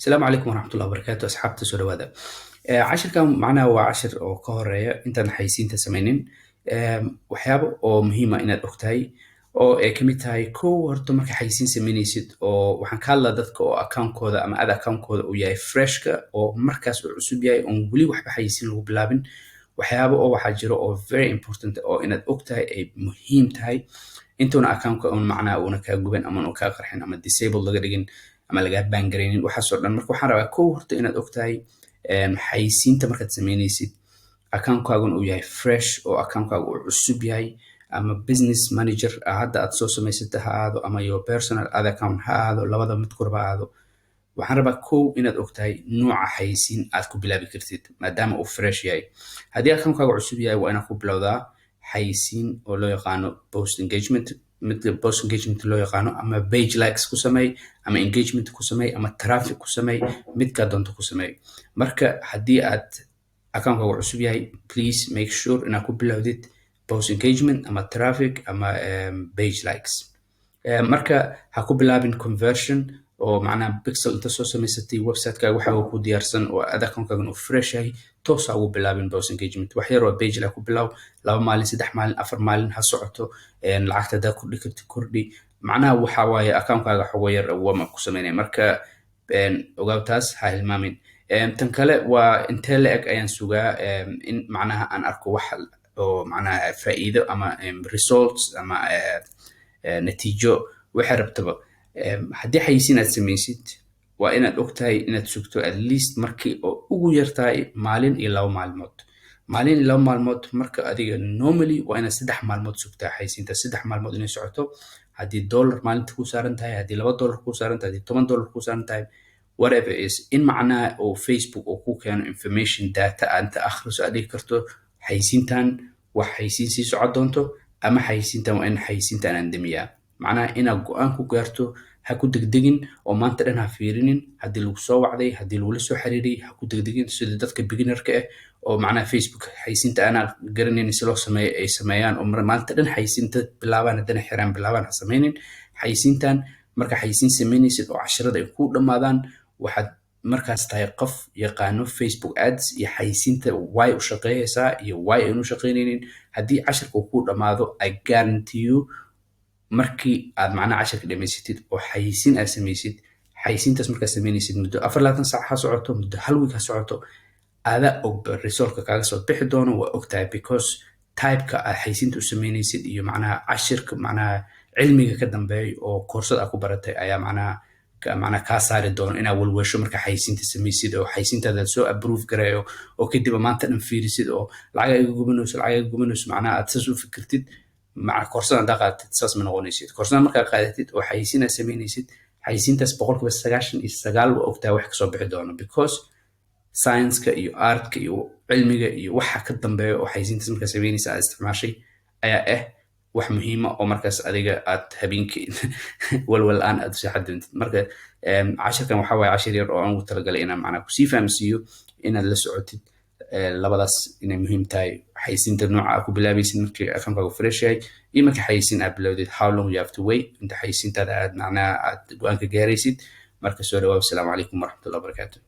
السلام عليكم ورحمة الله وبركاته أصحابتي soo dhawaada cashirkan macnaha waa cashir oo ka horeeya intaan xayisiinta sameynin waxyaabo oo muhiima inaad ogtahay oo ay kamid tahay kow horta marka xayisiin sameynaysid oo waxaan ka hadlaa dadka oo account-kooda ama ad account-kooda uu yahay freshka oo markaas uu cusub yahay oon weli waxba xayisiin lagu bilaabin waxyaabo oo waxaa jiro oo very important oo inaad ogtahay ay muhiim tahay intuuna account-ka un macnaha uuna kaa guban ama uu kaa qarxin ama disable laga dhigin ama laga bangareynin waxaasoo dhan marka waxaan rabaa kow horta inaad ogtahay xayisiinta markaad sameynaysid account-kaagun uu yahay fresh oo account-kaagu uu cusub yahay ama business manager hadda aad soo samaysata ha ahaado ama your personal ad account ha ahaado labada mid kurba ha ahaado waxaan rabaa kow inaad ogtahay nooca xayisiin aad ku bilaabi kartid maadaama uu fresh yahay haddii account-kaagu cusub yahay waa inaad ku bilowdaa xayisiin oo loo yaqaano post engagement midka post engagement loo yaqaano ama page likes ku samey ama engagement ku samey ama traffic ku samey midka doonto ku samey marka haddii aad account-kaagu cusub yahay please make sure inaad ku bilowdid post engagement ama traffic ama page likes marka ha ku bilaabin conversion oo macnaha pixel inta soo samaysatay website-kaaga waxa uu ku diyaarsan oo ad account-kaagan uu fresh yahay toos ha ugu bilaabin post engagement wax yar oo page like ku bilaab 2 maalin 3 maalin 4 maalin ha socoto lacagta da kordhi karti kordhi macnaha waxa waaye account-kaaga xogo yar wama ku sameynay marka ogaw taas ha hilmaamin tan kale waa intee la eg ayaan sugaa in macnaha aan arko wax oo macnaha faa'iido ama results ama natiijo waxa rabtaba haddii xayisiin aad samaysid waa inaad ogtahay inaad sugto at least markii oo ugu yartahay maalin iyo 2 maalmood maalin iyo 2 maalmood marka adiga normally waa inaad 3 maalmood sugtaa xayisiinta 3 maalmood inay socoto haddii dollar maalinta ku saaran tahay haddii $2 ku saaran tahay haddii $10 ku saaran tahay whatever is in macnaha oo Facebook oo ku keeno information data anta akhriso aad dhigi karto xayisiintan wax xayisiin sii socon doonto ama xayisiintan waa in xayisiintan aan damiyaa macnaha inaad go'aan ku gaarto ha ku degdegin oo maanta dhan ha fiirinin haddii lagu soo wacday haddii lagula soo xiriiray ha ku degdegin sida dadka beginnerka ah oo macnaha Facebook xayisiinta ana garanaynin si loo sameeyo ay sameeyaan oo maanta dhan xayisiinta bilaabaan haddana xiraan bilaabaan ha sameynin xayisiintan marka xayisiin sameynaysid oo casharada ay ku dhamaadaan waxaad markaas tahay qof yaqaano Facebook ads iyo xayisiinta way u shaqeeyaysaa iyo way aanu shaqeynaynin haddii casharku ku dhamaado I guarantee you markii aad macnaha casharka dhamaysatid oo xayisiin aad samaysid xayisiintaas markaad sameynaysid muddo 24 saac ha socoto muddo hal week ha socoto aada ogba resultka kaaga soo bixi doono waa ogtahay because type-ka aad xayisiinta u sameynaysid iyo macnaha cashirka macnaha cilmiga ka dambeeya oo koorsada aad ku baratay ayaa macnaha kaa saari doono inaad walwasho marka xayisiinta samaysid oo xayisiintaada soo approve gareeyo oo kadib maanta dhan fiirisid oo lacag ay gubanayso macnaha aad saas u fikirtid مع كورسنا دقات تساس من غونيسيد كورسنا مركا قادتid oo xayisiina sameynaysid xayisiintaas 99% وقتها wax ka soo bixi doono because science-ka iyo art-ka iyo cilmiga iyo waxa ka dambeeyo oo xayisiintaas marka sameynaysa aad isticmaashay ayaa wax muhiim ah oo markaas adiga aad habeenkii walwal aan aad saxadintid marka cashirkan waxa waaye cashir yar oo aan ugu talagalay inaan macnaha ku sii fahamsiiyo inaad la socotid labadaas inay muhiim tahay xayisiinta nooca aad ku bilaabaysid markii account-kaagu fresh yahay iyo markii xayisiin aad bilowdid how long you have to wait inta xayisiintaada aad macnaha aad go'aan ka gaaraysid marka soo dhawaad. Assalaamu calaykum waraxmatullahi wabarakaatuh.